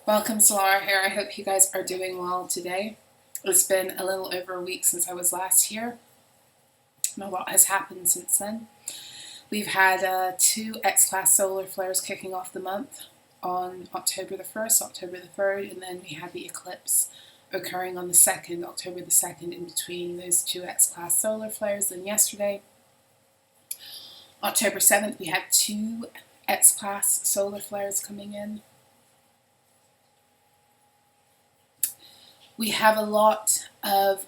Welcome, Solarah here. I hope you guys are doing well today. It's been a little over a week since I was last here, and a lot has happened since then. We've had 2 X-class solar flares kicking off the month on October the 1st, October the 3rd, and then we had the eclipse occurring on the 2nd, October the 2nd, in between those 2 X-class solar flares. Then yesterday, October 7th, we had 2 X-class solar flares coming in. We have a lot of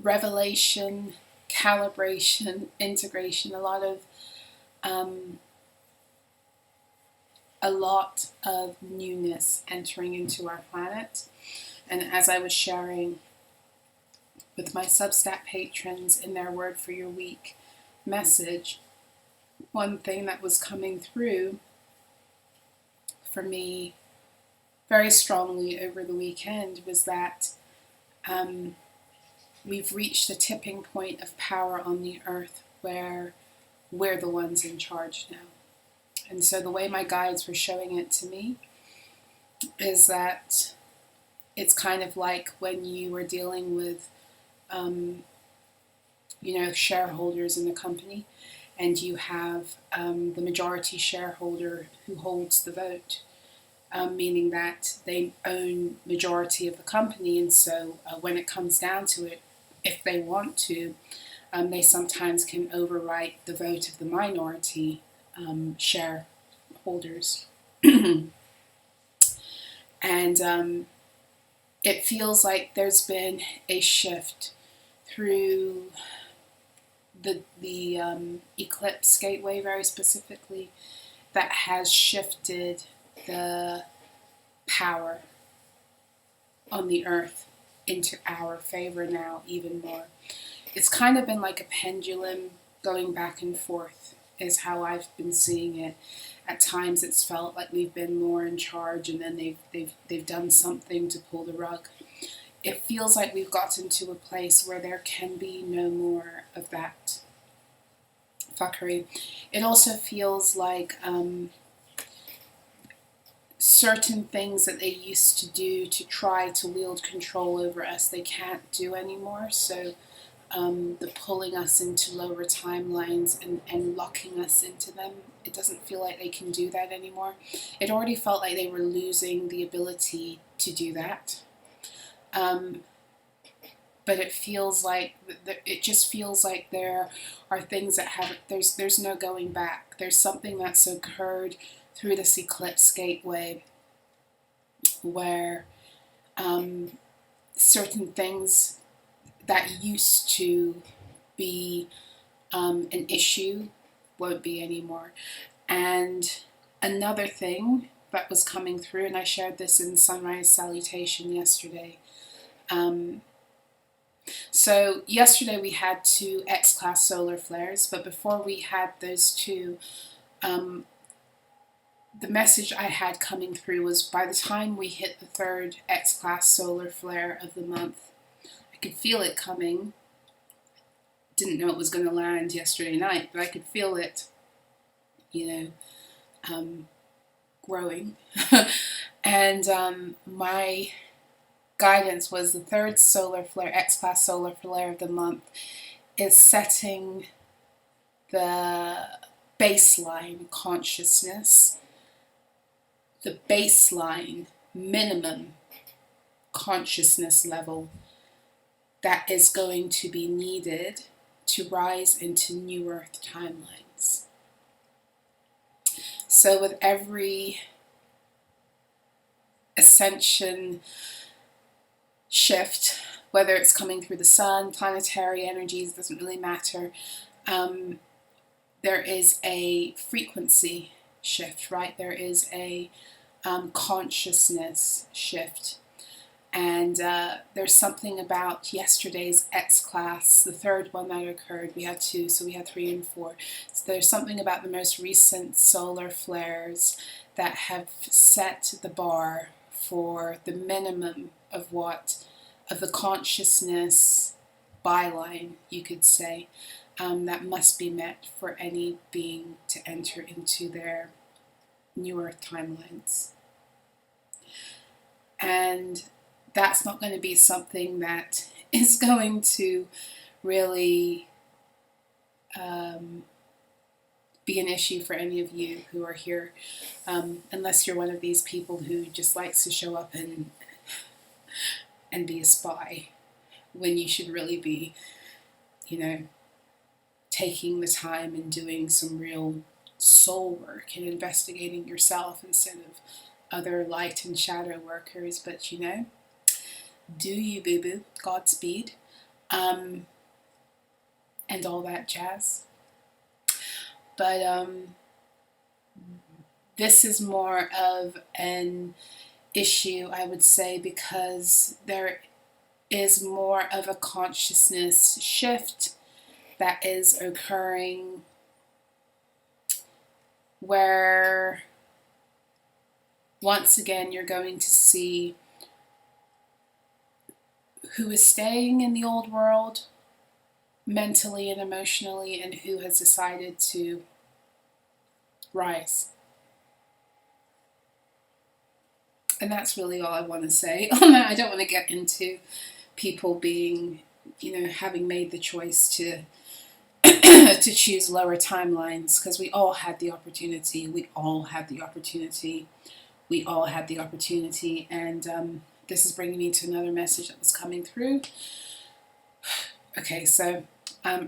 revelation, calibration, integration, a lot of newness entering into our planet. And as I was sharing with my SUBSTACK patrons in their Word for Your Week message, one thing that was coming through for me very strongly over the weekend was that we've reached a tipping point of power on the earth where we're the ones in charge now. And so the way my guides were showing it to me is that it's kind of like when you were dealing with, shareholders in a company, and you have the majority shareholder who holds the vote. Meaning that they own majority of the company, and so when it comes down to it, if they want to, they sometimes can overwrite the vote of the minority shareholders. And it feels like there's been a shift through the eclipse gateway, very specifically, that has shifted the power on the earth into our favor now even more. It's kind of been like a pendulum going back and forth is how I've been seeing it. At times it's felt like we've been more in charge, and then they've done something to pull the rug. It feels like we've gotten to a place where there can be no more of that fuckery. It also feels like certain things that they used to do to try to wield control over us, they can't do anymore. So the pulling us into lower timelines and locking us into them, it doesn't feel like they can do that anymore. It already felt like they were losing the ability to do that. But it feels like, there are things that there's no going back. There's something that's occurred through this eclipse gateway where certain things that used to be an issue won't be anymore. And another thing that was coming through, and I shared this in Sunrise Salutation yesterday. So yesterday we had 2 X-class solar flares, but before we had those 2, the message I had coming through was by the time we hit the 3rd X-class solar flare of the month, I could feel it coming. Didn't know it was going to land yesterday night, but I could feel it, growing. And my guidance was the 3rd solar flare, X-class solar flare of the month, is setting the baseline consciousness, the baseline minimum consciousness level that is going to be needed to rise into new earth timelines. So with every ascension shift, whether it's coming through the sun, planetary energies, doesn't really matter, there is a frequency shift, right? There is a consciousness shift. And there's something about yesterday's X-class, the 3rd one that occurred. We had 2, so we had 3 and 4. So there's something about the most recent solar flares that have set the bar for the minimum of the consciousness byline, you could say, that must be met for any being to enter into their new earth timelines. And that's not going to be something that is going to really be an issue for any of you who are here, unless you're one of these people who just likes to show up and be a spy, when you should really be, you know, taking the time and doing some real soul work and investigating yourself instead of other light and shadow workers. But you know, do you, boo-boo, Godspeed, and all that jazz. But this is more of an issue, I would say, because there is more of a consciousness shift that is occurring, where once again you're going to see who is staying in the old world mentally and emotionally, and who has decided to rise. And that's really all I want to say on that. I don't want to get into people being, you know, having made the choice to to choose lower timelines, because we all had the opportunity. We all had the opportunity. We all had the opportunity. And this is bringing me to another message that was coming through. Okay, so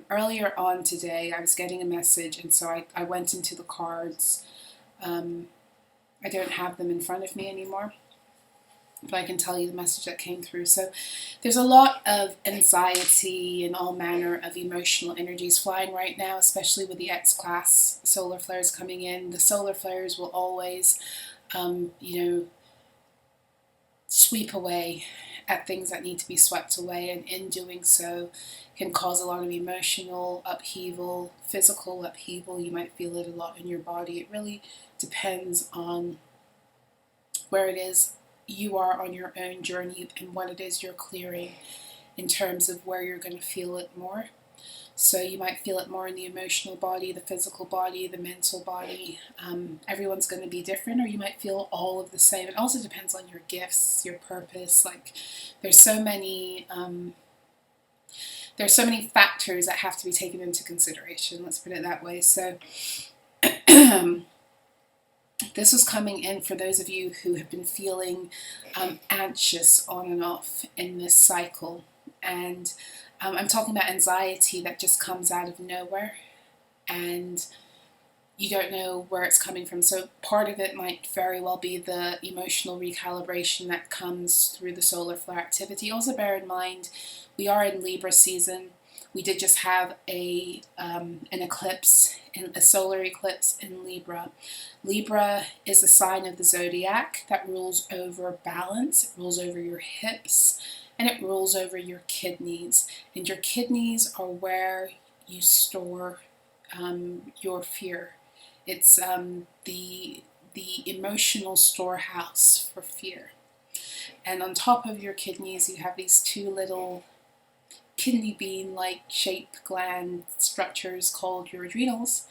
earlier on today, I was getting a message, and so I went into the cards. I don't have them in front of me anymore, but I can tell you the message that came through. So there's a lot of anxiety and all manner of emotional energies flying right now, especially with the X-class solar flares coming in. The solar flares will always, you know, sweep away at things that need to be swept away, and in doing so can cause a lot of emotional upheaval, physical upheaval. You might feel it a lot in your body. It really depends on where it is you are on your own journey and what it is you're clearing in terms of where you're going to feel it more. So you might feel it more in the emotional body, the physical body, the mental body. Everyone's going to be different, or you might feel all of the same. It also depends on your gifts, your purpose. Like, there's so many factors that have to be taken into consideration. Let's put it that way. So this was coming in for those of you who have been feeling anxious on and off in this cycle. And I'm talking about anxiety that just comes out of nowhere, and you don't know where it's coming from. So part of it might very well be the emotional recalibration that comes through the solar flare activity. Also bear in mind, we are in Libra season. We did just have an eclipse, a solar eclipse in Libra. Libra is a sign of the zodiac that rules over balance, it rules over your hips, and it rules over your kidneys. And your kidneys are where you store your fear. It's the emotional storehouse for fear. And on top of your kidneys, you have these two little kidney bean-like shaped gland structures called your adrenals.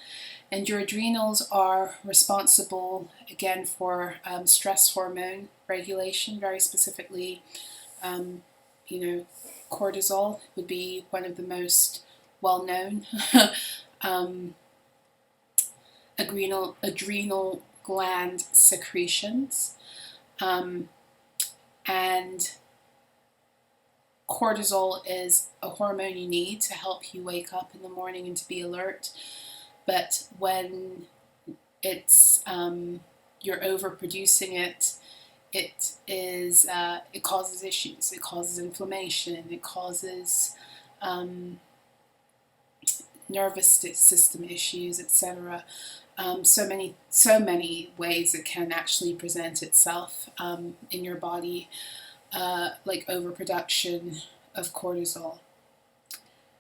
And your adrenals are responsible, again, for stress hormone regulation, very specifically. You know, cortisol would be one of the most well-known adrenal gland secretions. And cortisol is a hormone you need to help you wake up in the morning and to be alert. But when it's you're overproducing it, it causes issues. It causes inflammation. It causes nervous system issues, etc. So many ways it can actually present itself in your body, like overproduction of cortisol.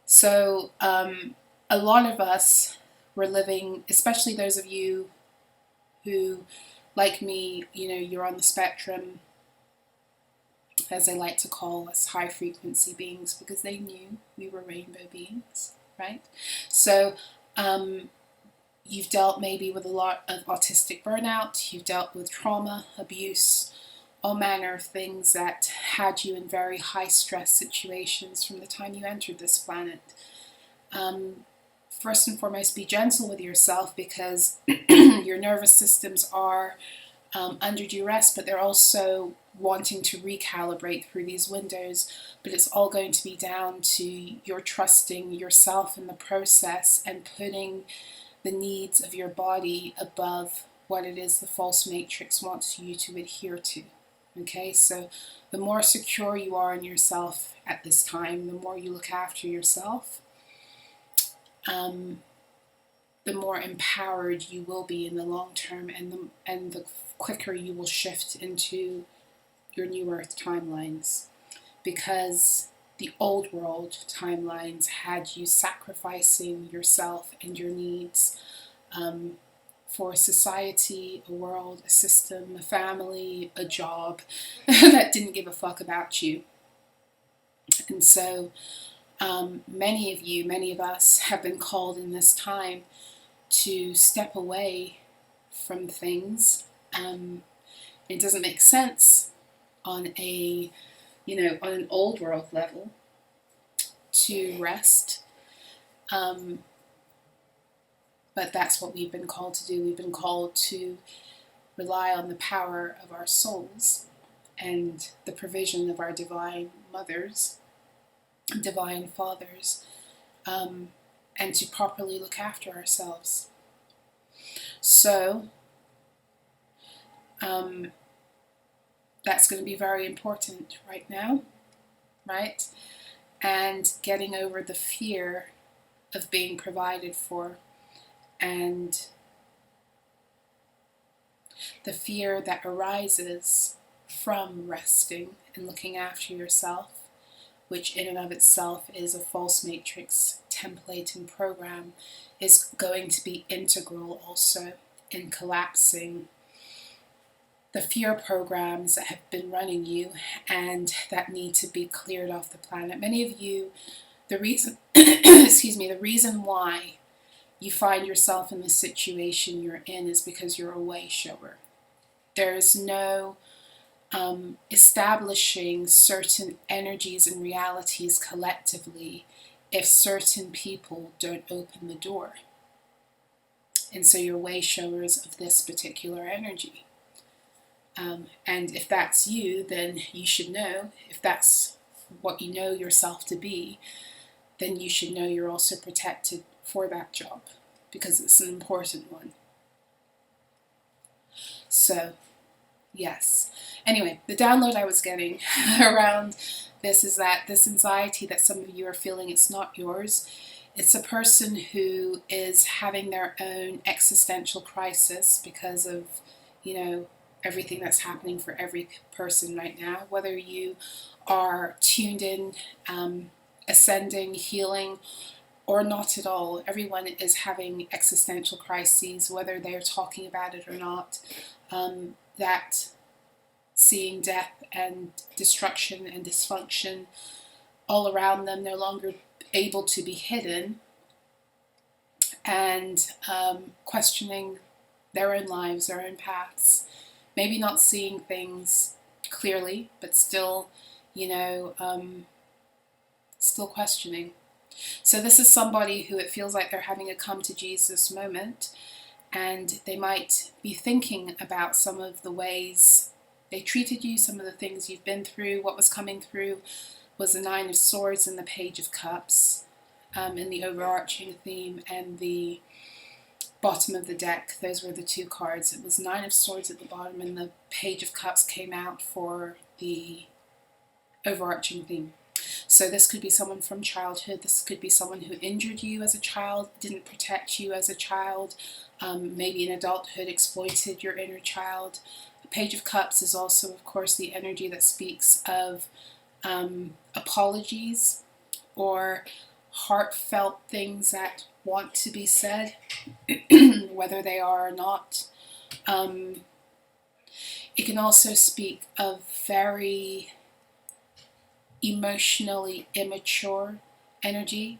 So a lot of us were living, especially those of you who, like me, you know, you're on the spectrum, as they like to call us, high frequency beings, because they knew we were rainbow beings, right? So you've dealt maybe with a lot of autistic burnout, you've dealt with trauma, abuse, all manner of things that had you in very high stress situations from the time you entered this planet. First and foremost, be gentle with yourself, because your nervous systems are under duress, but they're also wanting to recalibrate through these windows. But it's all going to be down to your trusting yourself in the process and putting the needs of your body above what it is the false matrix wants you to adhere to. Okay, so the more secure you are in yourself at this time, the more you look after yourself, the more empowered you will be in the long term, and the quicker you will shift into your new earth timelines. Because the old world timelines had you sacrificing yourself and your needs for a society, a world, a system, a family, a job that didn't give a fuck about you. And so many of you, many of us have been called in this time to step away from things. It doesn't make sense on a, on an old world level to rest. But that's what we've been called to do. We've been called to rely on the power of our souls and the provision of our divine mothers, divine fathers, and to properly look after ourselves. So, that's going to be very important right now, right? And getting over the fear of being provided for, and the fear that arises from resting and looking after yourself, which in and of itself is a false matrix template and program, is going to be integral also in collapsing the fear programs that have been running you and that need to be cleared off the planet. Many of you, the reason, the reason why you find yourself in the situation you're in is because you're a way shower. There is no establishing certain energies and realities collectively if certain people don't open the door. And so you're way showers of this particular energy. And if that's you, then you should know, if that's what you know yourself to be, then you should know you're also protected for that job, because it's an important one. So, yes. Anyway, the download I was getting around this is that this anxiety that some of you are feeling, it's not yours. It's a person who is having their own existential crisis because of, everything that's happening for every person right now. Whether you are tuned in, ascending, healing, or not at all, everyone is having existential crises, whether they're talking about it or not. That seeing death and destruction and dysfunction all around them, no longer able to be hidden, and questioning their own lives, their own paths, maybe not seeing things clearly, but still, still questioning. So this is somebody who it feels like they're having a come to Jesus moment, and they might be thinking about some of the ways they treated you, some of the things you've been through. What was coming through was the Nine of Swords and the Page of Cups in the overarching theme, and the bottom of the deck, those were the two cards. It was Nine of Swords at the bottom, and the Page of Cups came out for the overarching theme. So this could be someone from childhood. This could be someone who injured you as a child, didn't protect you as a child, maybe in adulthood exploited your inner child. The Page of Cups is also, of course, the energy that speaks of apologies or heartfelt things that want to be said, whether they are or not. It can also speak of very emotionally immature energy.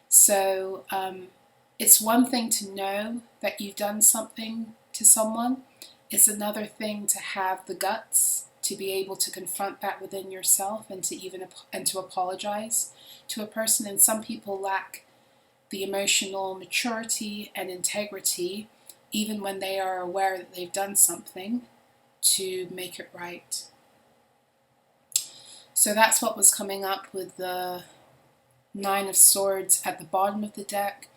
So it's one thing to know that you've done something to someone. It's another thing to have the guts to be able to confront that within yourself and to apologize to a person. And some people lack the emotional maturity and integrity, even when they are aware that they've done something, to make it right. So that's what was coming up with the Nine of Swords at the bottom of the deck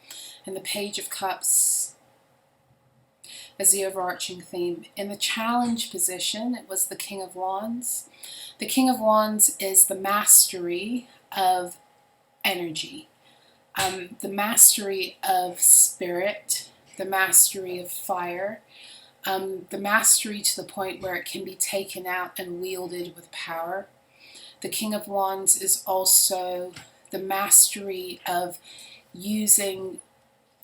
and the Page of Cups as the overarching theme. In the challenge position, it was the King of Wands. The King of Wands is the mastery of energy, the mastery of spirit, the mastery of fire, the mastery to the point where it can be taken out and wielded with power. The King of Wands is also the mastery of using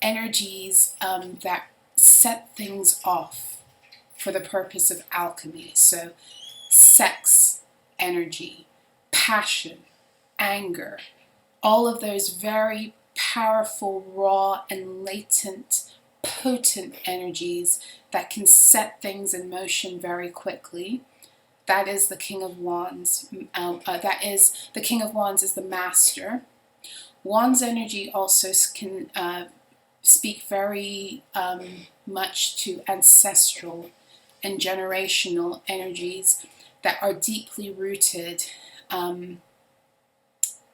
energies that set things off for the purpose of alchemy. So sex, energy, passion, anger, all of those very powerful, raw, and latent, potent energies that can set things in motion very quickly. That is the King of Wands. The King of Wands is the master. Wands energy also can speak very much to ancestral and generational energies that are deeply rooted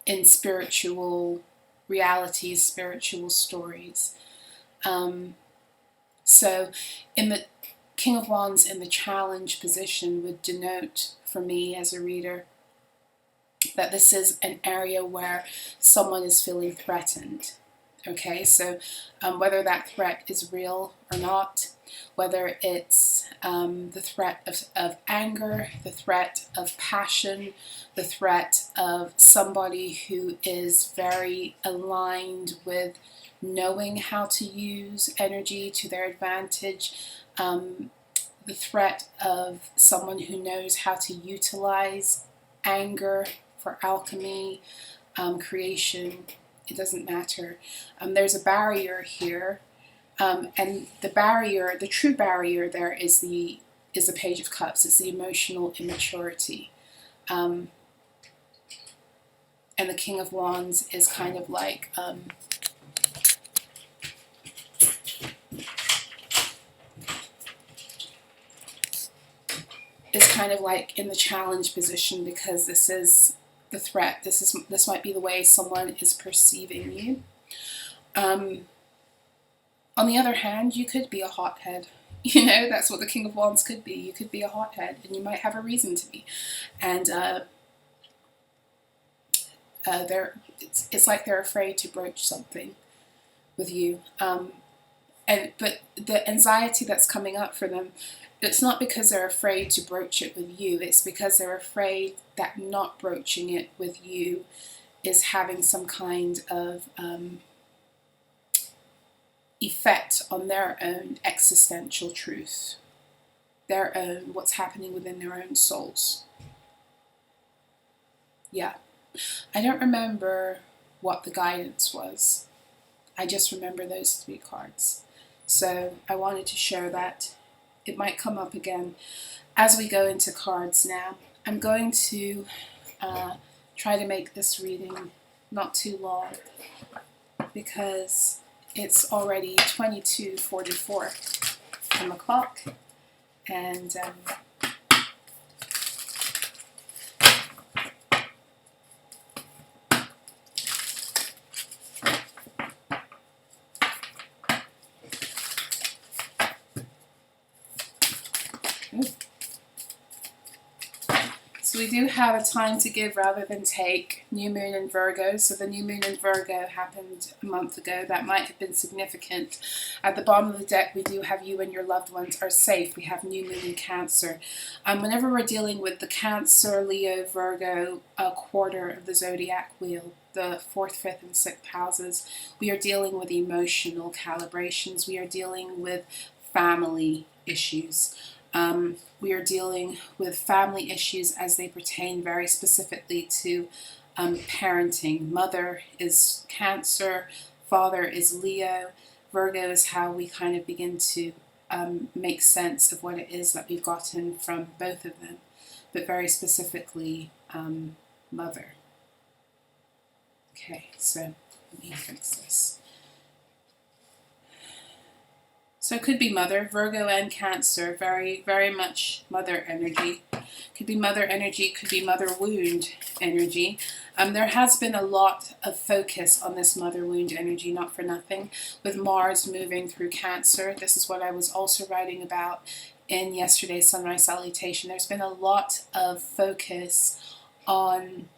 in spiritual realities, spiritual stories. So in the King of Wands in the challenge position would denote, for me as a reader, that this is an area where someone is feeling threatened. Okay, so whether that threat is real or not, whether it's the threat of anger, the threat of passion, the threat of somebody who is very aligned with knowing how to use energy to their advantage, the threat of someone who knows how to utilize anger for alchemy, creation. It doesn't matter. There's a barrier here, and the true barrier there is the Page of Cups. It's the emotional immaturity, and the King of Wands is kind of like in the challenge position, because this is the threat. This might be the way someone is perceiving you. On the other hand, you could be a hothead. You know, that's what the King of Wands could be. You could be a hothead, and you might have a reason to be. And it's like they're afraid to broach something with you. But the anxiety that's coming up for them, it's not because they're afraid to broach it with you. It's because they're afraid that not broaching it with you is having some kind of effect on their own existential truth, their own, what's happening within their own souls. Yeah. I don't remember what the guidance was. I just remember those three cards. So I wanted to share that. It might come up again as we go into cards now. I'm going to try to make this reading not too long, because it's already 22:44 on the clock, and so we do have a time to give rather than take. New moon in Virgo. So the new moon in Virgo happened a month ago. That might have been significant. At the bottom of the deck, we do have you and your loved ones are safe. We have new moon in Cancer. Whenever we're dealing with the Cancer, Leo, Virgo quarter of the zodiac wheel, the 4th, 5th, and 6th houses, we are dealing with emotional calibrations. We are dealing with family issues. We are dealing with family issues as they pertain very specifically to parenting. Mother is Cancer, father is Leo. Virgo is how we kind of begin to make sense of what it is that we've gotten from both of them. but very specifically mother. Okay, so let me fix this. So it could be mother, Virgo and Cancer, very, very much mother energy. Could be mother energy, could be mother wound energy. There has been a lot of focus on this mother wound energy, not for nothing, with Mars moving through Cancer. This is what I was also writing about in yesterday's Sunrise Salutation. There's been a lot of focus on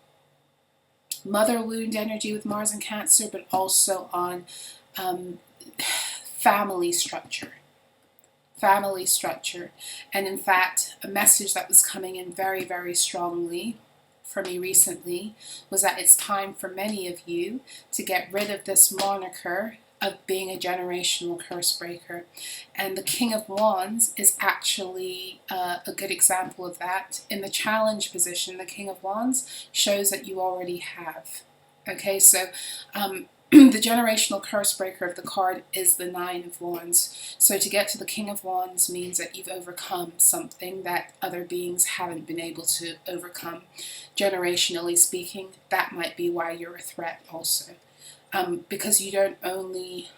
mother wound energy with Mars and Cancer, but also on family structure. And in fact, a message that was coming in very, very strongly for me recently was that it's time for many of you to get rid of this moniker of being a generational curse breaker. And the King of Wands is actually a good example of that. In the challenge position, the King of Wands shows that you already have. Okay, so the generational curse breaker of the card is the Nine of Wands. So to get to the King of Wands means that you've overcome something that other beings haven't been able to overcome. Generationally speaking, that might be why you're a threat also. Because you don't only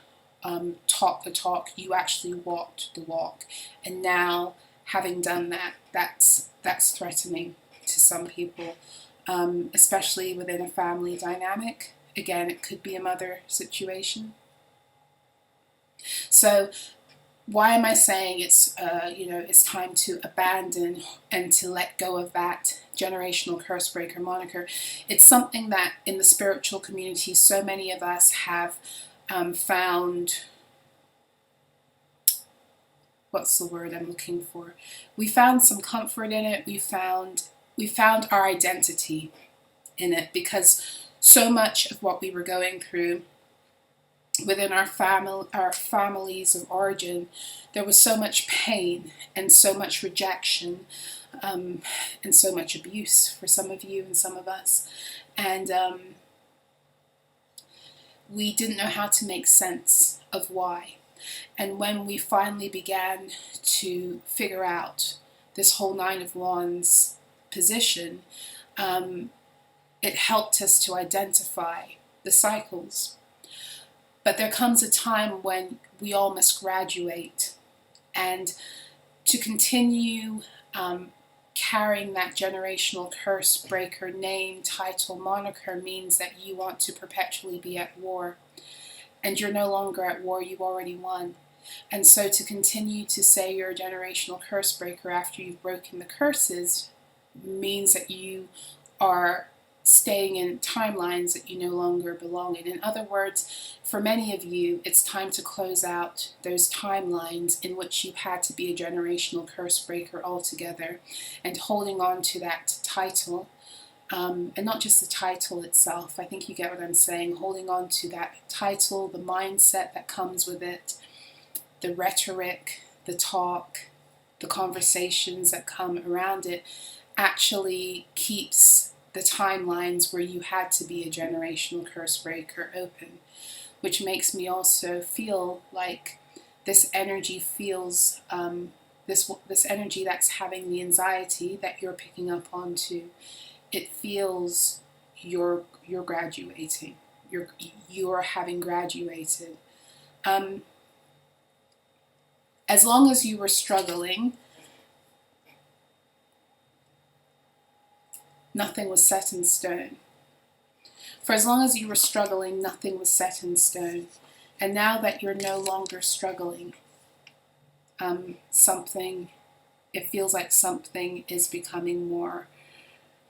talk the talk, you actually walked the walk. And now, having done that, that's threatening to some people, especially within a family dynamic. Again, it could be a mother situation. So why am I saying it's it's time to abandon and to let go of that generational curse breaker moniker? It's something that in the spiritual community, so many of us have found. What's the word I'm looking for? We found some comfort in it. We found our identity in it, because so much of what we were going through within our families of origin, there was so much pain and so much rejection and so much abuse for some of you and some of us. And we didn't know how to make sense of why. And when we finally began to figure out this whole Nine of Wands position, it helped us to identify the cycles. But there comes a time when we all must graduate, and to continue carrying that generational curse breaker name, title, moniker means that you want to perpetually be at war. And you're no longer at war, you've already won. And so to continue to say you're a generational curse breaker after you've broken the curses means that you are staying in timelines that you no longer belong in. In other words, for many of you, it's time to close out those timelines in which you've had to be a generational curse breaker altogether, and holding on to that title, and not just the title itself. I think you get what I'm saying. Holding on to that title, the mindset that comes with it, the rhetoric, the talk, the conversations that come around it, actually keeps the timelines where you had to be a generational curse breaker open, which makes me also feel like this energy feels, this energy that's having the anxiety that you're picking up onto, it feels you're graduating, you're having graduated. As long as you were struggling, nothing was set in stone. For as long as you were struggling, nothing was set in stone. And now that you're no longer struggling, it feels like something is becoming more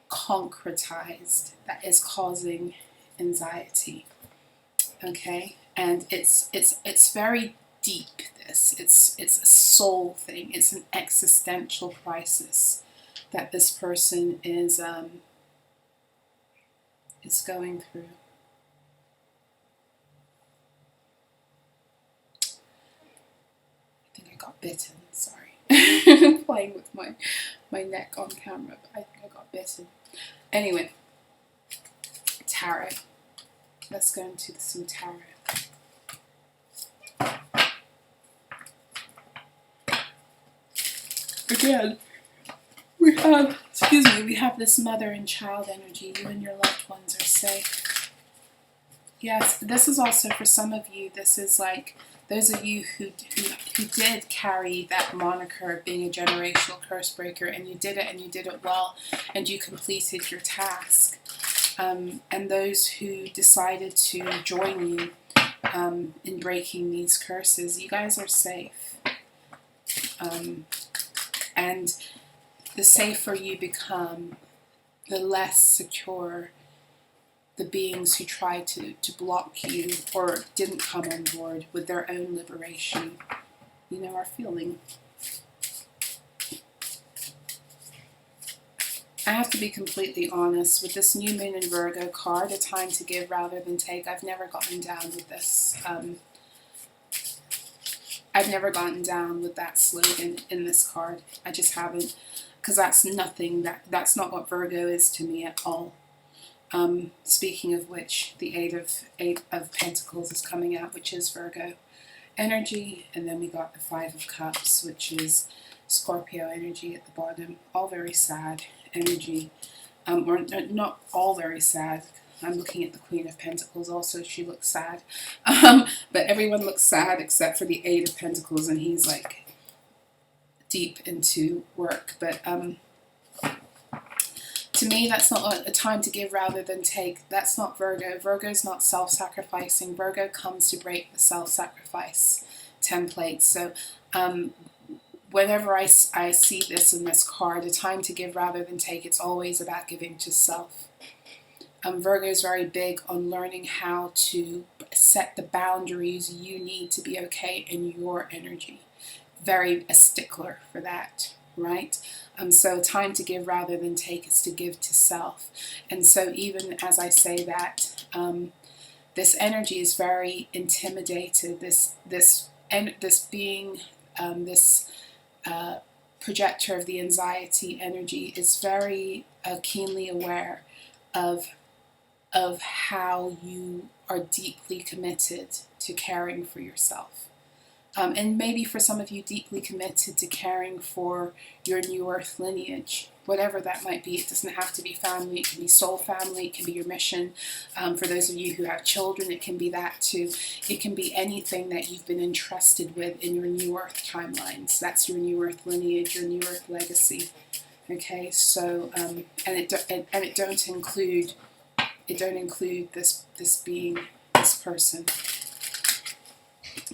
concretized that is causing anxiety. Okay? And it's very deep, this. It's a soul thing. It's an existential crisis that this person is going through. I think I got bitten, sorry. Playing with my neck on camera, but I think I got bitten. Anyway, tarot. Let's go into some tarot. Again, we have excuse me, we have this mother and child energy. You and your loved ones are safe. Yes, this is also for some of you, this is like those of you who did carry that moniker of being a generational curse breaker, and you did it, and you did it well, and you completed your task. And those who decided to join you in breaking these curses, you guys are safe. And the safer you become, the less secure the beings who tried to block you or didn't come on board with their own liberation, are feeling. I have to be completely honest, with this new moon in Virgo card, a time to give rather than take, I've never gotten down with this. I've never gotten down with that slogan in this card. I just haven't, because that's that's not what Virgo is to me at all. Speaking of which, the Eight of Pentacles is coming out, which is Virgo energy, and then we got the Five of Cups, which is Scorpio energy at the bottom. All very sad energy. Or not all very sad. I'm looking at the Queen of Pentacles also. She looks sad. But everyone looks sad except for the Eight of Pentacles, and he's like deep into work. But to me, that's not a time to give rather than take. That's not Virgo. Virgo's not self-sacrificing. Virgo comes to break the self-sacrifice template. So whenever I see this in this card, a time to give rather than take, it's always about giving to self. Virgo is very big on learning how to set the boundaries you need to be okay in your energy. Very a stickler for that, right? So time to give rather than take is to give to self. And so even as I say that, this energy is very intimidated. This being, this projector of the anxiety energy is very keenly aware of how you are deeply committed to caring for yourself. And maybe for some of you, deeply committed to caring for your new earth lineage, whatever that might be. It doesn't have to be family, it can be soul family, it can be your mission. For those of you who have children, it can be that too. It can be anything that you've been entrusted with in your new earth timelines. That's your new earth lineage, your new earth legacy. Okay, so, and it don't include this being, this person.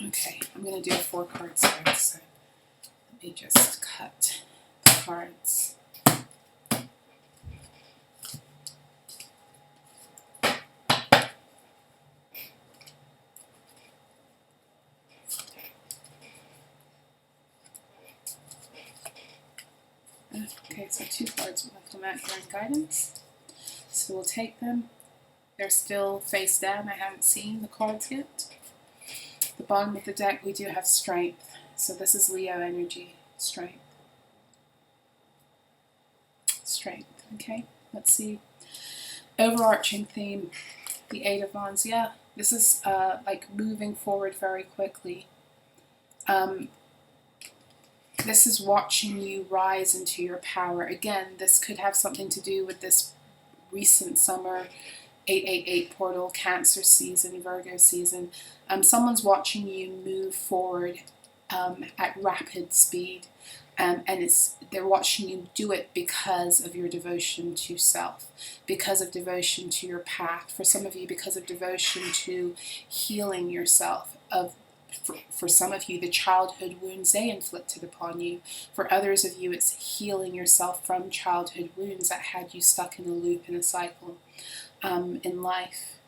Okay, I'm going to do 4 cards there, so let me just cut the cards. Okay, so 2 cards will come out here in guidance. So we'll take them. They're still face down. I haven't seen the cards yet. The bottom of the deck, we do have strength. So this is Leo energy, strength. Strength, okay? Let's see. Overarching theme, the Eight of Wands. Yeah, this is like moving forward very quickly. This is watching you rise into your power. Again, this could have something to do with this recent summer 888 portal, Cancer season, Virgo season. Someone's watching you move forward at rapid speed, and they're watching you do it because of your devotion to self, because of devotion to your path. For some of you, because of devotion to healing yourself. For some of you, the childhood wounds they inflicted upon you. For others of you, it's healing yourself from childhood wounds that had you stuck in a loop, in a cycle in life.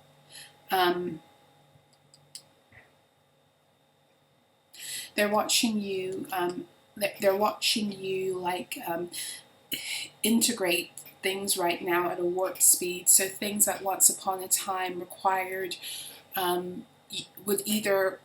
They're watching you. They're watching you like integrate things right now at a warp speed. So things that once upon a time required would either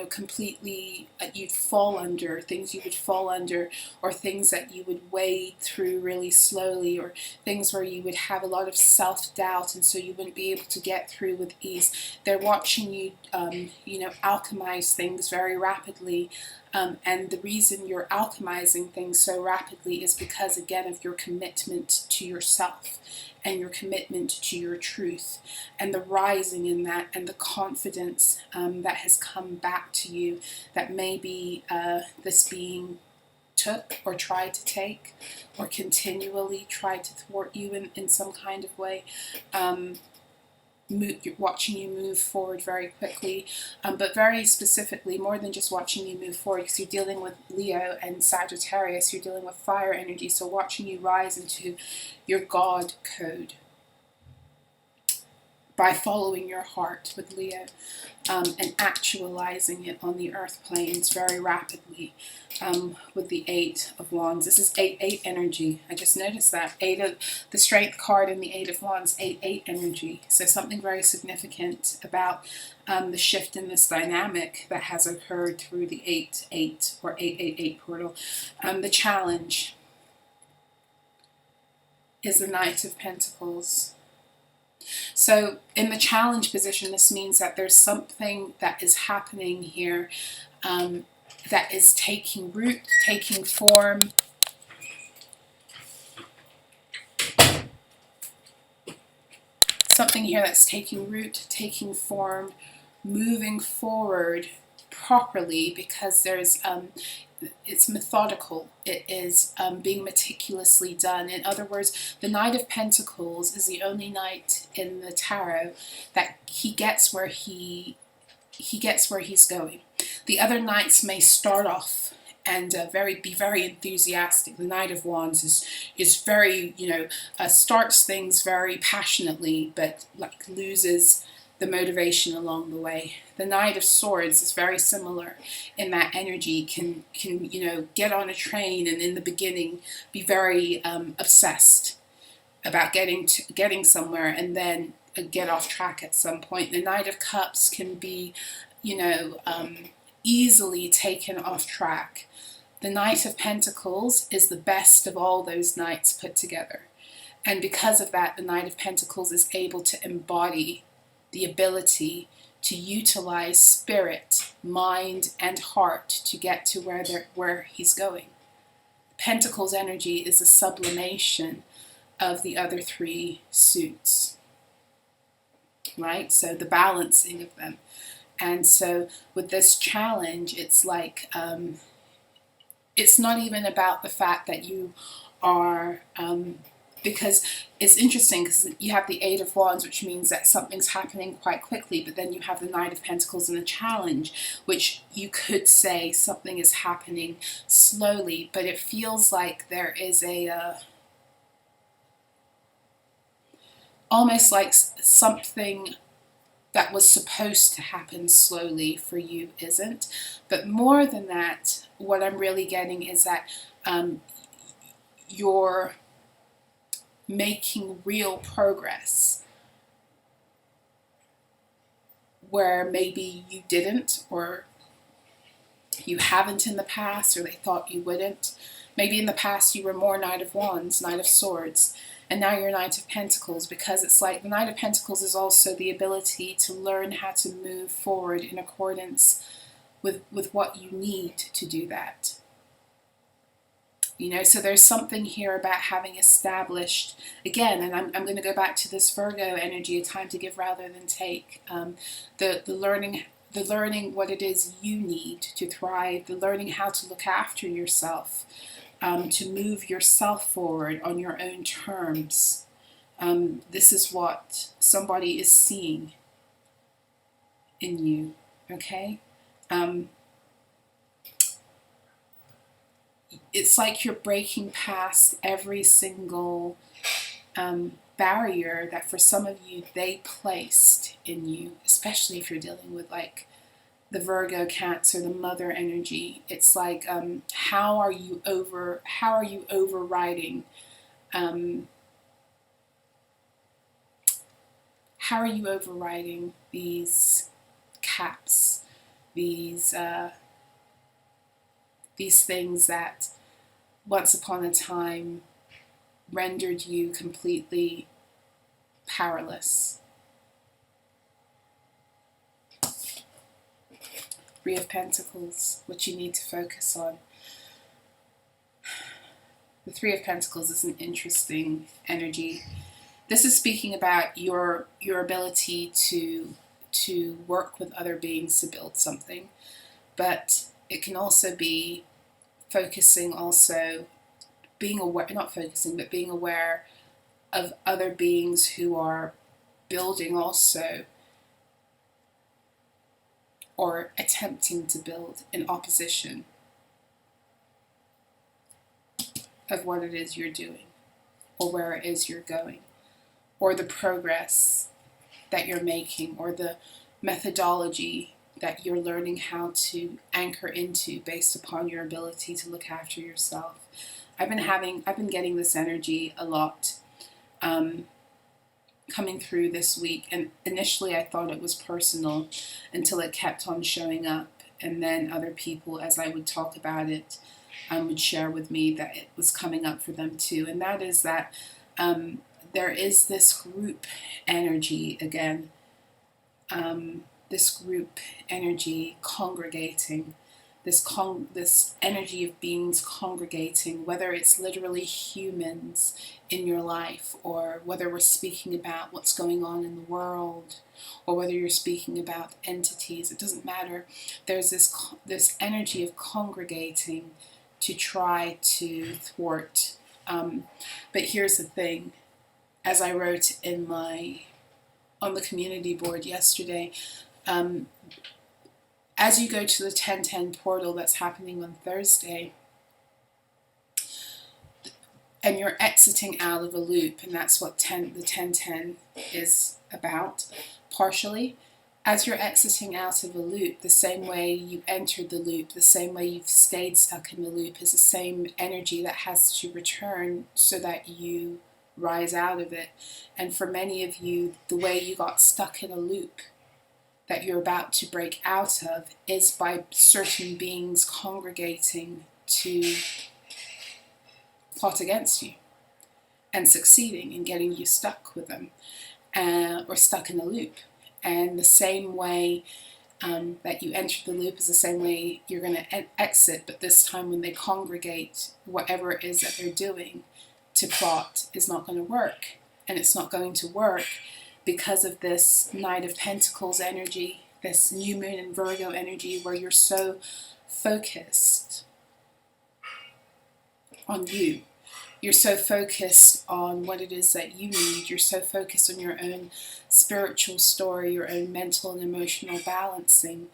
completely, you'd fall under, things you would fall under, or things that you would wade through really slowly, or things where you would have a lot of self-doubt, and so you wouldn't be able to get through with ease. They're watching you, alchemize things very rapidly. And the reason you're alchemizing things so rapidly is because, again, of your commitment to yourself and your commitment to your truth, and the rising in that, and the confidence that has come back to you, that maybe this being took or tried to take, or continually tried to thwart you in some kind of way. Watching you move forward very quickly, but very specifically, more than just watching you move forward, because you're dealing with Leo and Sagittarius, you're dealing with fire energy, so watching you rise into your God code by following your heart with Leo, and actualizing it on the earth planes very rapidly, with the 8 of Wands. This is 8-8 energy. I just noticed that. The Strength card and the 8 of Wands, 8-8 energy. So something very significant about the shift in this dynamic that has occurred through the 8-8 or 8-8-8 portal. The challenge is the Knight of Pentacles. So in the challenge position, this means that there's something that is happening here that is taking root, taking form. Something here that's taking root, taking form, moving forward properly, because there's it's methodical. It is being meticulously done. In other words, the Knight of Pentacles is the only knight in the tarot that he gets where he's going. The other knights may start off and be very enthusiastic. The Knight of Wands is very, starts things very passionately, but like loses the motivation along the way. The Knight of Swords is very similar in that energy, can get on a train and in the beginning be very obsessed about getting somewhere, and then get off track at some point. The Knight of Cups can be easily taken off track. The Knight of Pentacles is the best of all those knights put together, and because of that, the Knight of Pentacles is able to embody the ability to utilize spirit, mind, and heart to get to where he's going. Pentacles energy is a sublimation of the other 3 suits, right? So the balancing of them. And so with this challenge, it's like, it's not even about the fact that you are, because it's interesting, because you have the 8 of Wands, which means that something's happening quite quickly, but then you have the Knight of Pentacles and the challenge, which you could say something is happening slowly, but it feels like there is almost like something that was supposed to happen slowly for you isn't. But more than that, what I'm really getting is that you're making real progress where maybe you didn't, or you haven't in the past, or they thought you wouldn't. Maybe in the past you were more Knight of Wands, Knight of Swords, and now you're Knight of Pentacles, because it's like the Knight of Pentacles is also the ability to learn how to move forward in accordance with what you need to do that. So there's something here about having established, again, and I'm going to go back to this Virgo energy, a time to give rather than take, the learning what it is you need to thrive, the learning how to look after yourself, to move yourself forward on your own terms. This is what somebody is seeing in you, okay? It's like you're breaking past every single barrier that for some of you they placed in you, especially if you're dealing with like the Virgo, Cancer, the mother energy. It's like how are you overriding these caps these things that once upon a time rendered you completely powerless. Three of Pentacles, what you need to focus on. The Three of Pentacles is an interesting energy. This is speaking about your ability to work with other beings to build something, but it can also be focusing, also being aware, not focusing, but being aware of other beings who are building also, or attempting to build in opposition of what it is you're doing, or where it is you're going, or the progress that you're making, or the methodology that you're learning how to anchor into based upon your ability to look after yourself. I've been getting this energy a lot coming through this week, and initially I thought it was personal until it kept on showing up, and then other people, as I would talk about it, would share with me that it was coming up for them too. And that is that there is this group energy again, this group energy congregating, this energy of beings congregating, whether it's literally humans in your life, or whether we're speaking about what's going on in the world, or whether you're speaking about entities, it doesn't matter. There's this energy of congregating to try to thwart. But here's the thing, as I wrote in on the community board yesterday, as you go to the 1010 portal that's happening on Thursday, and you're exiting out of a loop, and that's what the 1010 is about, partially. As you're exiting out of a loop, the same way you entered the loop, the same way you've stayed stuck in the loop, is the same energy that has to return so that you rise out of it. And for many of you, the way you got stuck in a loop that you're about to break out of is by certain beings congregating to plot against you and succeeding in getting you stuck with them, or stuck in a loop. And the same way that you entered the loop is the same way you're going to exit, but this time when they congregate, whatever it is that they're doing to plot is not going to work. And it's not going to work because of this Knight of Pentacles energy, this new moon in Virgo energy, where you're so focused on you. You're so focused on what it is that you need. You're so focused on your own spiritual story, your own mental and emotional balancing,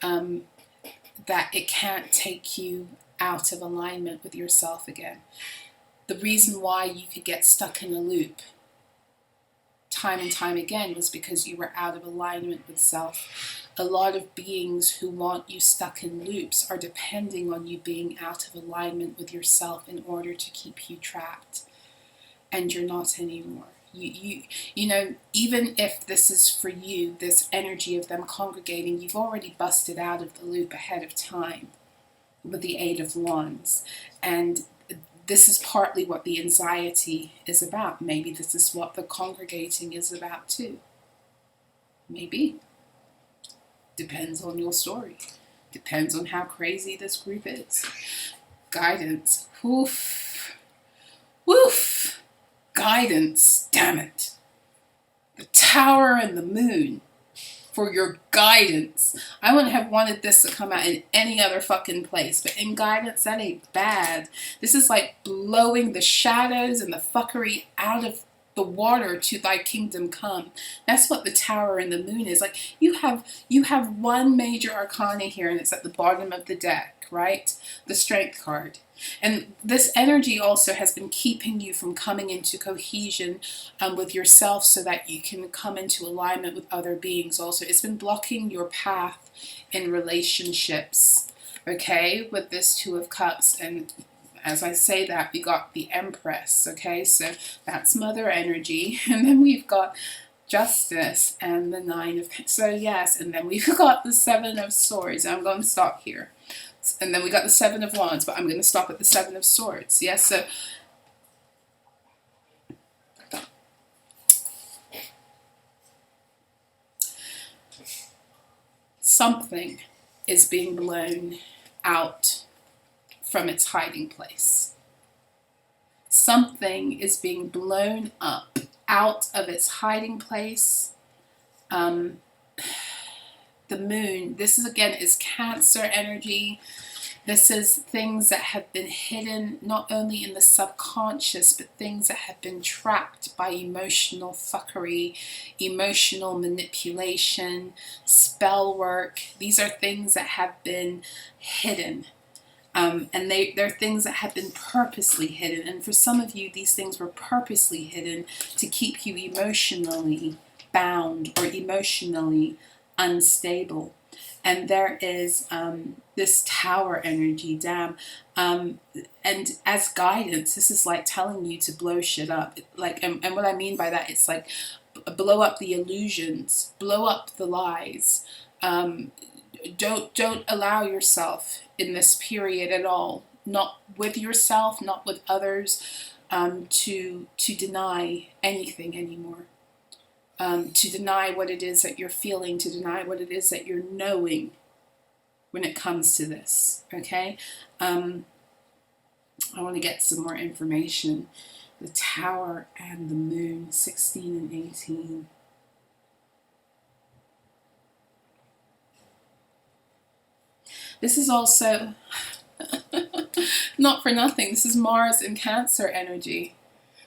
that it can't take you out of alignment with yourself again. The reason why you could get stuck in a loop time and time again was because you were out of alignment with self. A lot of beings who want you stuck in loops are depending on you being out of alignment with yourself in order to keep you trapped. And you're not anymore. You know, even if this is for you, this energy of them congregating, you've already busted out of the loop ahead of time with the Eight of Wands. And this is partly what the anxiety is about. Maybe this is what the congregating is about too. Maybe. Depends on your story. Depends on how crazy this group is. Guidance. Woof. Woof. Guidance. Damn it. The Tower and the Moon. For your guidance. I wouldn't have wanted this to come out in any other fucking place, but in guidance, that ain't bad. This is like blowing the shadows and the fuckery out of the water to thy kingdom come. That's what the Tower and the Moon is. Like, you have one major arcana here, and it's at the bottom of the deck, right? The Strength card. And this energy also has been keeping you from coming into cohesion with yourself so that you can come into alignment with other beings also. It's been blocking your path in relationships, okay, with this Two of Cups. And as I say that, we got the Empress, okay, so that's mother energy. And then we've got Justice, and the 9 of, so yes, and then we've got the 7 of Swords. I'm going to stop here. And then we got the 7 of Wands, but I'm going to stop at the 7 of Swords. Yes, so something is being blown out from its hiding place. Something is being blown up out of its hiding place. The moon, this is again is Cancer energy. This is things that have been hidden not only in the subconscious, but things that have been trapped by emotional fuckery, emotional manipulation, spell work. These are things that have been hidden. And they're things that have been purposely hidden. And for some of you, these things were purposely hidden to keep you emotionally bound or emotionally unstable. And there is this Tower energy, damn. And as guidance, this is like telling you to blow shit up. Like, and what I mean by that, it's like blow up the illusions, blow up the lies. Don't allow yourself in this period at all, not with yourself, not with others, to deny anything anymore. To deny what it is that you're feeling, to deny what it is that you're knowing when it comes to this, okay? I want to get some more information. The Tower and the Moon, 16 and 18. This is also, not for nothing, this is Mars in Cancer energy.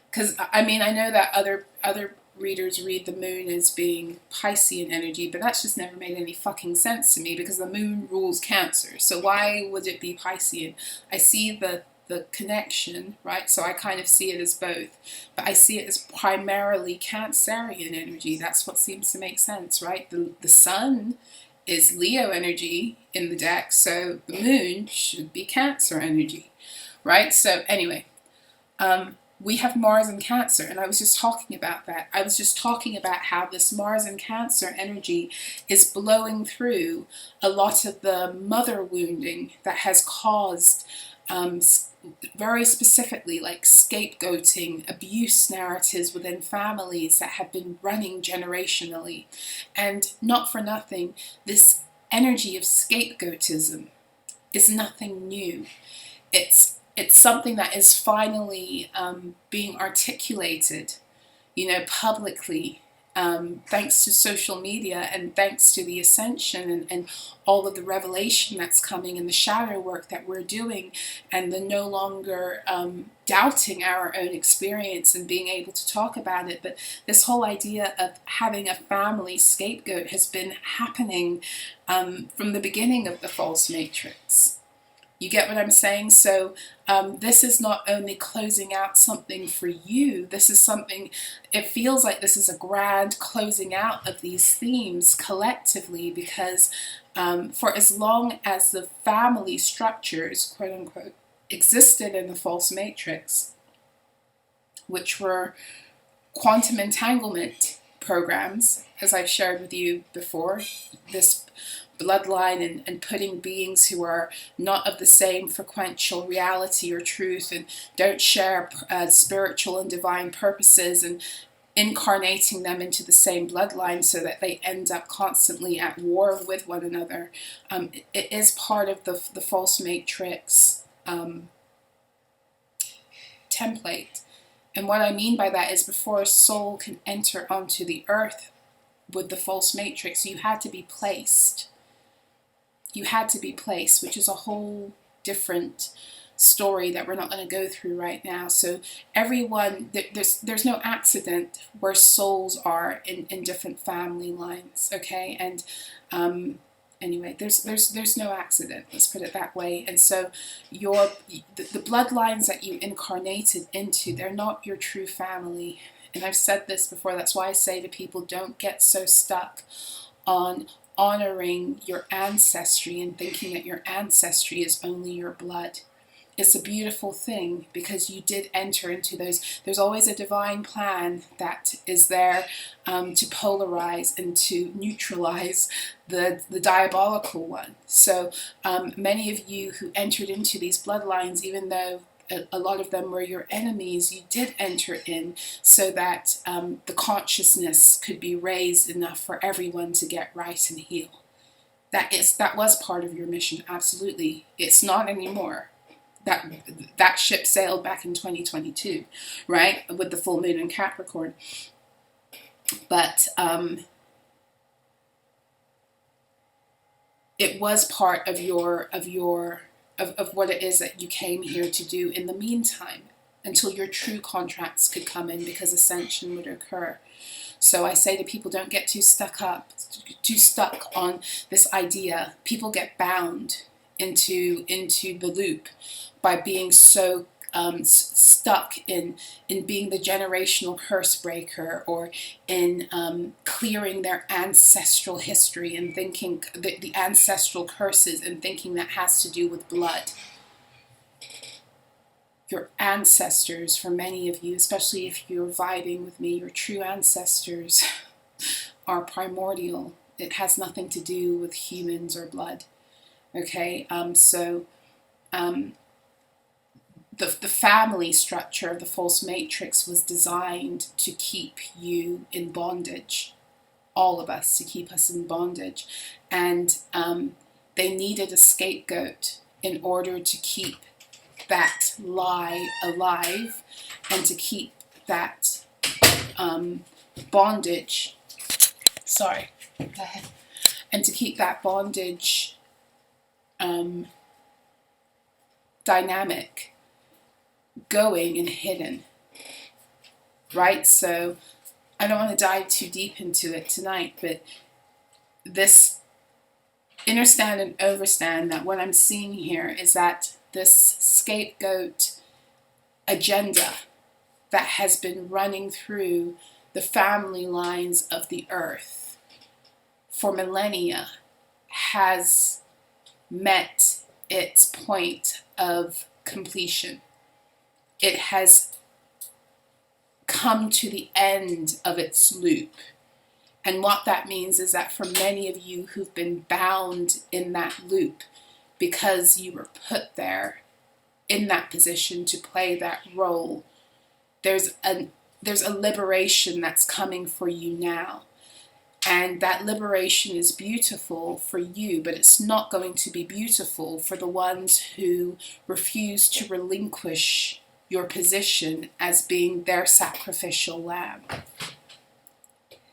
Because, I mean, I know that other readers read the moon as being Piscean energy, but that's just never made any fucking sense to me because the moon rules Cancer. So why would it be Piscean? I see the connection, right? So I kind of see it as both, but I see it as primarily Cancerian energy. That's what seems to make sense, right? The sun is Leo energy in the deck, so the moon should be Cancer energy, right? So anyway, we have Mars in Cancer, and I was just talking about that. I was just talking about how this Mars in Cancer energy is blowing through a lot of the mother wounding that has caused, very specifically, like scapegoating, abuse narratives within families that have been running generationally. And not for nothing, this energy of scapegoatism is nothing new. It's something that is finally being articulated, publicly, thanks to social media and thanks to the ascension and all of the revelation that's coming and the shadow work that we're doing and the no longer doubting our own experience and being able to talk about it. But this whole idea of having a family scapegoat has been happening from the beginning of the false matrix. You get what I'm saying? So this is not only closing out something for you, this is something, it feels like this is a grand closing out of these themes collectively, because for as long as the family structures, quote unquote, existed in the false matrix, which were quantum entanglement programs, as I've shared with you before, this bloodline and putting beings who are not of the same frequential reality or truth and don't share spiritual and divine purposes and incarnating them into the same bloodline so that they end up constantly at war with one another. It is part of the false matrix template. And what I mean by that is before a soul can enter onto the earth with the false matrix, you had to be placed. You had to be placed, which is a whole different story that we're not going to go through right now. So everyone, there's no accident where souls are in different family lines, okay? And anyway, there's no accident, let's put it that way. And so the bloodlines that you incarnated into, they're not your true family. And I've said this before, that's why I say to people, don't get so stuck on honoring your ancestry and thinking that your ancestry is only your blood. it's a beautiful thing, because you did enter into those. There's always a divine plan that is there to polarize and to neutralize the diabolical one. So many of you who entered into these bloodlines, even though a lot of them were your enemies, you did enter in so that the consciousness could be raised enough for everyone to get right and heal. That was part of your mission, absolutely. It's not anymore. That ship sailed back in 2022, right, with the full moon in Capricorn. But it was part of what it is that you came here to do in the meantime, until your true contracts could come in, because ascension would occur. So I say to people, don't get too stuck on this idea. People get bound into the loop by being so stuck in being the generational curse breaker, or in clearing their ancestral history and thinking the ancestral curses, and thinking that has to do with blood. Your ancestors, for many of you, especially if you're vibing with me, your true ancestors are primordial. It has nothing to do with humans or blood. Okay, the family structure of the false matrix was designed to keep you in bondage, all of us, to keep us in bondage, and they needed a scapegoat in order to keep that lie alive, and to keep that bondage, sorry, go ahead, and to keep that bondage dynamic going and hidden, right? So I don't want to dive too deep into it tonight, but this understand and overstand that what I'm seeing here is that this scapegoat agenda that has been running through the family lines of the earth for millennia has met its point of completion. It has come to the end of its loop. And what that means is that for many of you who've been bound in that loop, because you were put there in that position to play that role, there's a liberation that's coming for you now. And that liberation is beautiful for you, but it's not going to be beautiful for the ones who refuse to relinquish your position as being their sacrificial lamb.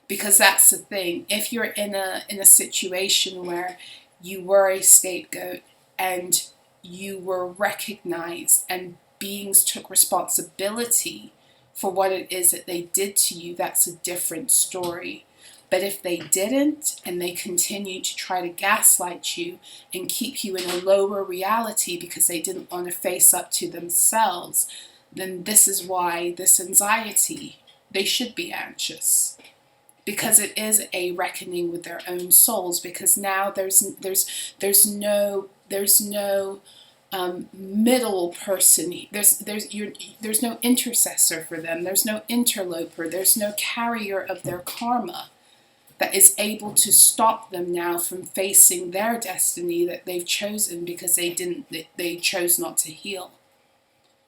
Because that's the thing. If you're in a situation where you were a scapegoat and you were recognized and beings took responsibility for what it is that they did to you, that's a different story. But if they didn't, and they continue to try to gaslight you and keep you in a lower reality because they didn't want to face up to themselves, then this is why this anxiety, they should be anxious. Because it is a reckoning with their own souls. Because now there's no middle person. There's no intercessor for them. There's no interloper. There's no carrier of their karma that is able to stop them now from facing their destiny that they've chosen because they chose not to heal.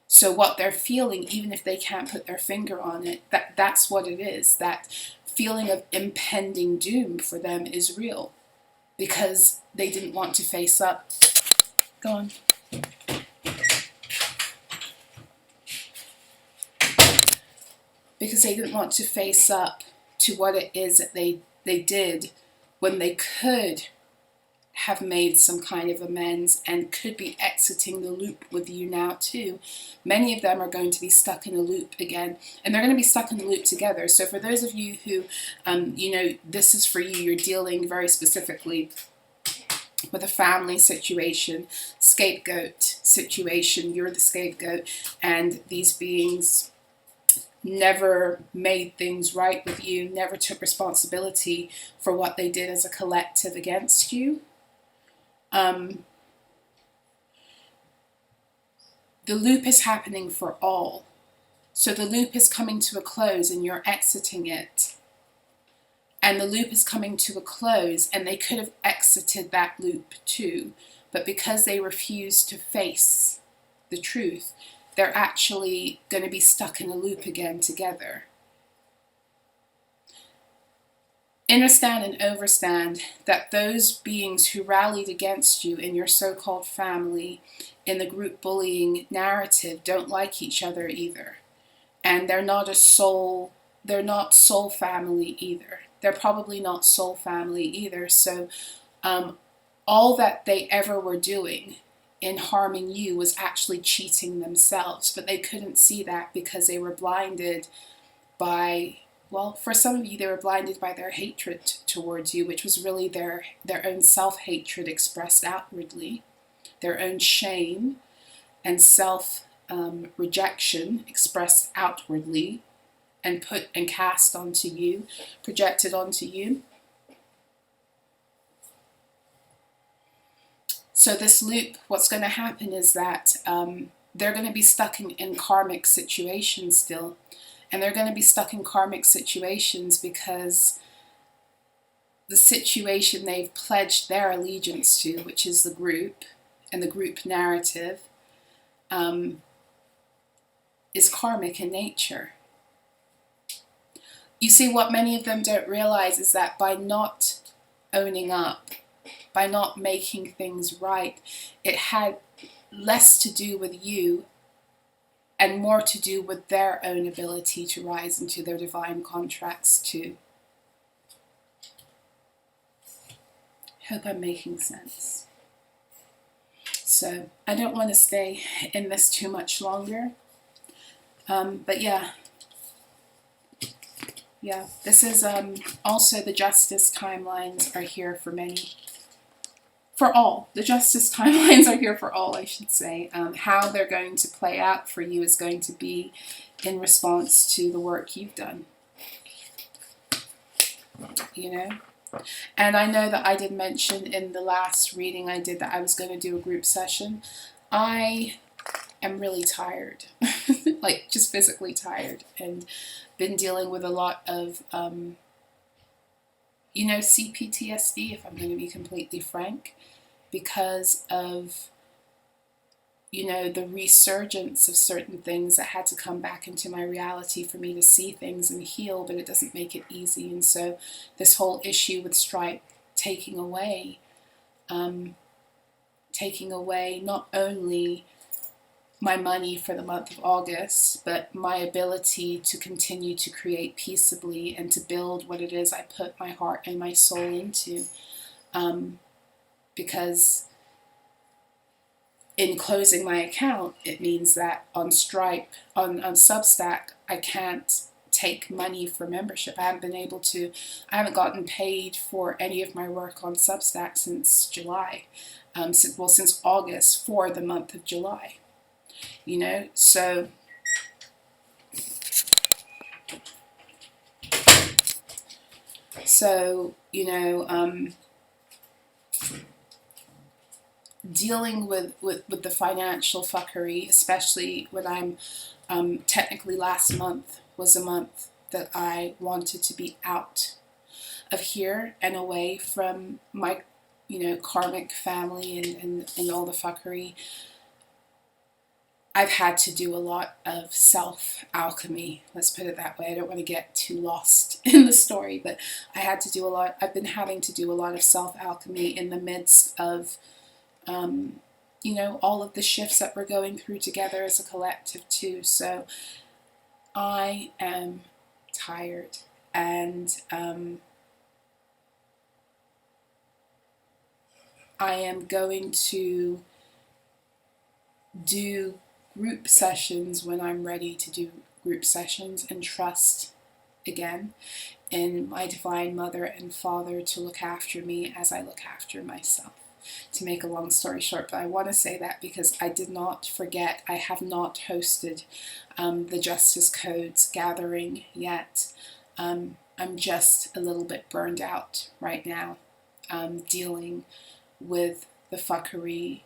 So what they're feeling, even if they can't put their finger on it, that's what it is. That feeling of impending doom for them is real because they didn't want to face up. Go on. Because they didn't want to face up to what it is that they did when they could have made some kind of amends and could be exiting the loop with you now too. Many of them are going to be stuck in a loop again, and they're going to be stuck in the loop together. So for those of you who, this is for you, you're dealing very specifically with a family situation, scapegoat situation, you're the scapegoat, and these beings never made things right with you, never took responsibility for what they did as a collective against you. the loop is happening for all. So the loop is coming to a close and you're exiting it. And the loop is coming to a close, and they could have exited that loop too. But because they refuse to face the truth, they're actually going to be stuck in a loop again together. Understand and overstand that those beings who rallied against you in your so-called family, in the group bullying narrative, don't like each other either. And they're not soul family either. They're probably not soul family either. So all that they ever were doing in harming you was actually cheating themselves. But they couldn't see that because they were blinded by, well, for some of you, they were blinded by their hatred towards you, which was really their own self-hatred expressed outwardly, their own shame and self-rejection expressed outwardly, and put and cast onto you, projected onto you. So this loop, what's going to happen is that they're going to be stuck in karmic situations still. And they're going to be stuck in karmic situations because the situation they've pledged their allegiance to, which is the group and the group narrative, is karmic in nature. You see, what many of them don't realize is that by not owning up, by not making things right, it had less to do with you and more to do with their own ability to rise into their divine contracts too. Hope I'm making sense. So I don't want to stay in this too much longer. But yeah, this is also the justice timelines are here for many. For all. The justice timelines are here for all, I should say. How they're going to play out for you is going to be in response to the work you've done. You know? And I know that I did mention in the last reading I did that I was going to do a group session. I am really tired. Like, just physically tired. And been dealing with a lot of, CPTSD, if I'm going to be completely frank, because of, the resurgence of certain things that had to come back into my reality for me to see things and heal, but it doesn't make it easy. And so this whole issue with Stripe taking away not only my money for the month of August, but my ability to continue to create peaceably and to build what it is I put my heart and my soul into. Because in closing my account, it means that on Stripe, on SUBSTACK, I can't take money for membership. I haven't gotten paid for any of my work on SUBSTACK since July. Since August for the month of July. So dealing with the financial fuckery, especially when I'm technically last month was a month that I wanted to be out of here and away from my karmic family and all the fuckery. I've had to do a lot of self-alchemy, let's put it that way. I don't want to get too lost in the story, but I've been having to do a lot of self-alchemy in the midst of, all of the shifts that we're going through together as a collective too. So I am tired, and I am going to do group sessions when I'm ready to do group sessions, and trust again in my Divine Mother and Father to look after me as I look after myself. To make a long story short, but I want to say that because I did not forget, I have not hosted the Justice Codes gathering yet. I'm just a little bit burned out right now, dealing with the fuckery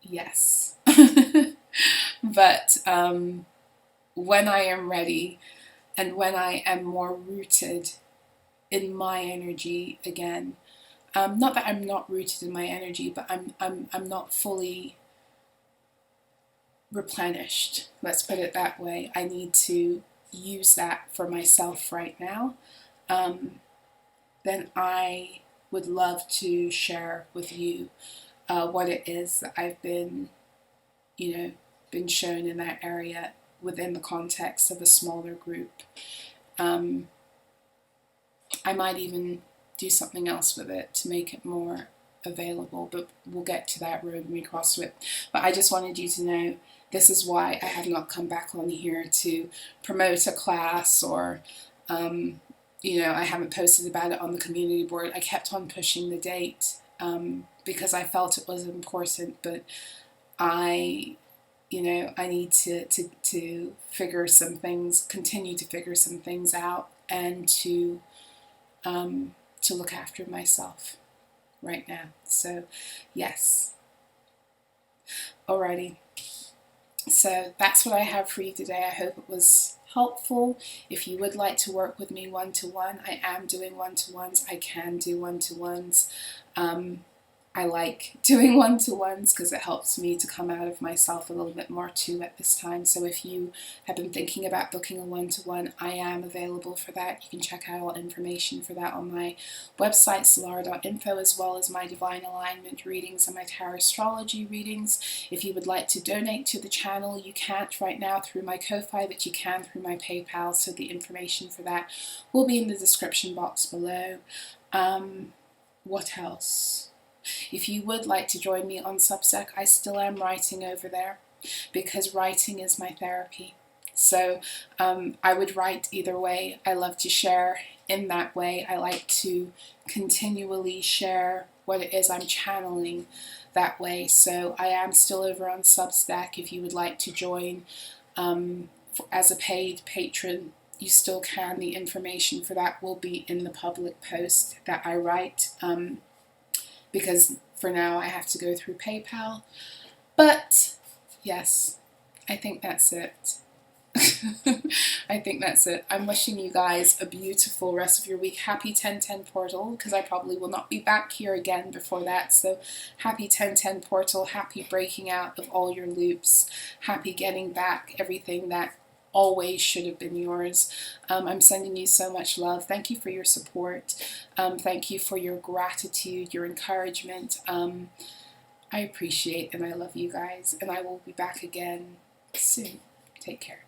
yes. But when I am ready and when I am more rooted in my energy again, not that I'm not rooted in my energy, but I'm not fully replenished. Let's put it that way. I need to use that for myself right now. Then I would love to share with you what it is that I've been, been shown in that area within the context of a smaller group. I might even do something else with it to make it more available, but we'll get to that road when we cross it. But I just wanted you to know this is why I have not come back on here to promote a class or, I haven't posted about it on the community board. I kept on pushing the date because I felt it was important, but I need to figure some things, continue to figure some things out, and to look after myself right now. So, yes. Alrighty. So that's what I have for you today. I hope it was helpful. If you would like to work with me one-to-one, I am doing one-to-ones. I can do one-to-ones. I like doing one-to-ones because it helps me to come out of myself a little bit more too at this time. So if you have been thinking about booking a one-to-one, I am available for that. You can check out all information for that on my website, solarah.info, as well as my divine alignment readings and my tarot astrology readings. If you would like to donate to the channel, you can't right now through my Ko-Fi, but you can through my PayPal. So the information for that will be in the description box below. What else? If you would like to join me on SUBSTACK, I still am writing over there because writing is my therapy. So I would write either way. I love to share in that way. I like to continually share what it is I'm channeling that way. So I am still over on SUBSTACK. If you would like to join as a paid patron, you still can. The information for that will be in the public post that I write. Because for now I have to go through PayPal. But yes, I think that's it. I think that's it. I'm wishing you guys a beautiful rest of your week. Happy 10/10 portal, because I probably will not be back here again before that. So happy 10/10 portal, happy breaking out of all your loops, happy getting back everything that always should have been yours. I'm sending you so much love. Thank you for your support. Thank you for your gratitude, your encouragement. I appreciate and I love you guys, and I will be back again soon. Take care.